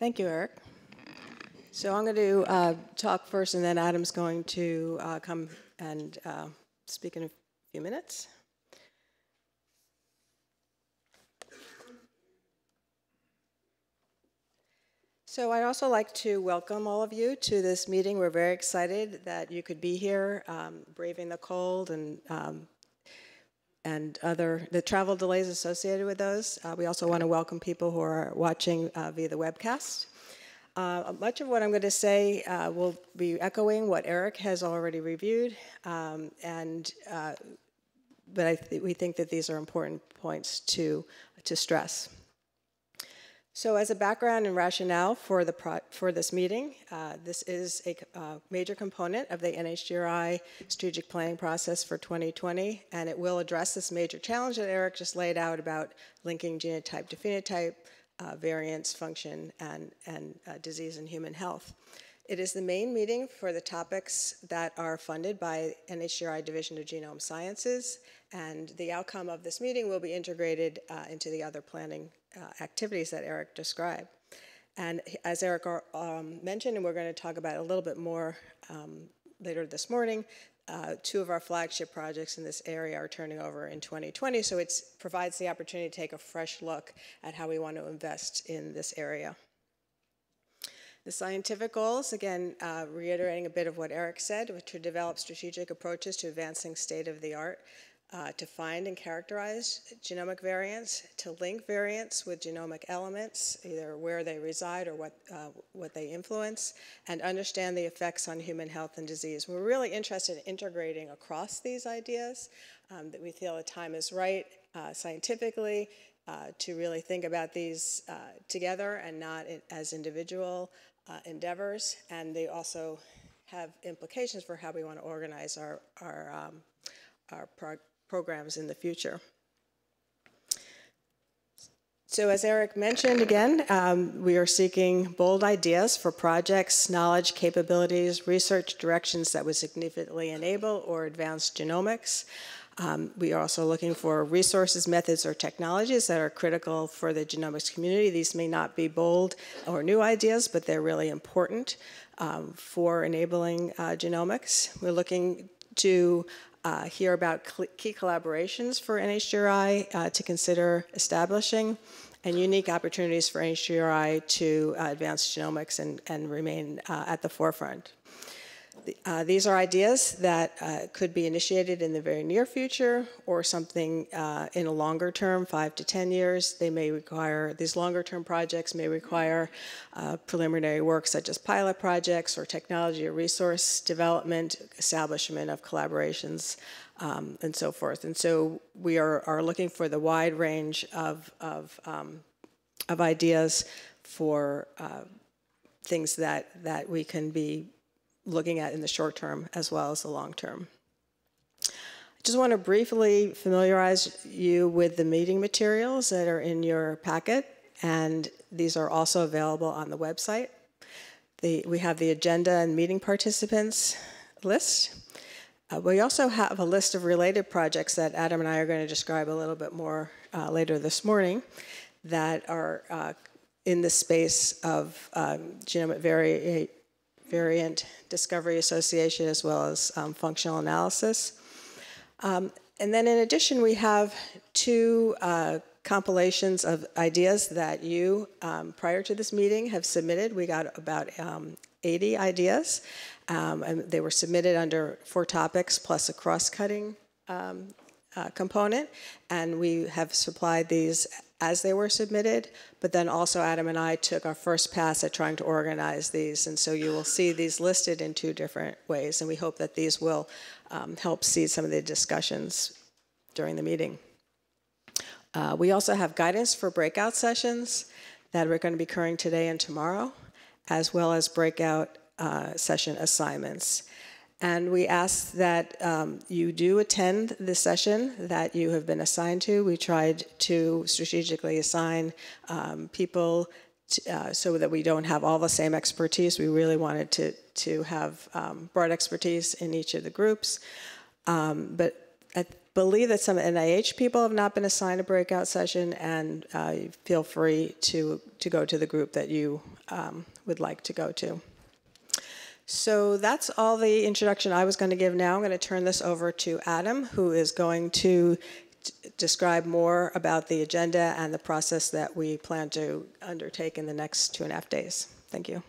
Thank you, Eric. So I'm going to talk first, and then Adam's going to come and speak in a few minutes. So I'd also like to welcome all of you to this meeting. We're very excited that you could be here, braving the cold and the travel delays associated with those. We also want to welcome people who are watching via the webcast. Much of what I'm going to say will be echoing what Eric has already reviewed, but we think that these are important points to stress. So as a background and rationale for this meeting, this is a major component of the NHGRI strategic planning process for 2020, and it will address this major challenge that Eric just laid out about linking genotype to phenotype, variance, function, and disease and human health. It is the main meeting for the topics that are funded by NHGRI Division of Genome Sciences, and the outcome of this meeting will be integrated into the other planning activities that Eric described. And as Eric mentioned, and we're going to talk about a little bit more later this morning, two of our flagship projects in this area are turning over in 2020, so it provides the opportunity to take a fresh look at how we want to invest in this area. The scientific goals, again, reiterating a bit of what Eric said, which to develop strategic approaches to advancing state-of-the-art, to find and characterize genomic variants, to link variants with genomic elements, either where they reside or what they influence, and understand the effects on human health and disease. We're really interested in integrating across these ideas, that we feel the time is right scientifically to really think about these together and not as individual endeavors, and they also have implications for how we want to organize our programs in the future. So as Eric mentioned again, we are seeking bold ideas for projects, knowledge, capabilities, research directions that would significantly enable or advance genomics. We are also looking for resources, methods, or technologies that are critical for the genomics community. These may not be bold or new ideas, but they're really important for enabling genomics. We're looking to hear about key collaborations for NHGRI to consider establishing, and unique opportunities for NHGRI to advance genomics and remain at the forefront. These are ideas that could be initiated in the very near future or something in a longer term, 5 to 10 years. They may require, these longer term projects may require preliminary work such as pilot projects or technology or resource development, establishment of collaborations, and so forth. And so we are looking for the wide range of ideas for things that we can be looking at in the short term as well as the long term. I just want to briefly familiarize you with the meeting materials that are in your packet, and these are also available on the website. We have the agenda and meeting participants list. We also have a list of related projects that Adam and I are going to describe a little bit more later this morning that are in the space of genomic variant discovery association as well as functional analysis. And then in addition, we have two compilations of ideas that you, prior to this meeting, have submitted. We got about 80 ideas, and they were submitted under 4 topics plus a cross-cutting component, and we have supplied these as they were submitted, but then also Adam and I took our first pass at trying to organize these, and so you will see these listed in 2 different ways, and we hope that these will help seed some of the discussions during the meeting. We also have guidance for breakout sessions that are going to be occurring today and tomorrow, as well as breakout session assignments. And we ask that you do attend the session that you have been assigned to. We tried to strategically assign people so that we don't have all the same expertise. We really wanted to have broad expertise in each of the groups. But believe that some NIH people have not been assigned a breakout session, and feel free to go to the group that you would like to go to. So that's all the introduction I was going to give now. I'm going to turn this over to Adam, who is going to describe more about the agenda and the process that we plan to undertake in the next 2.5 days. Thank you.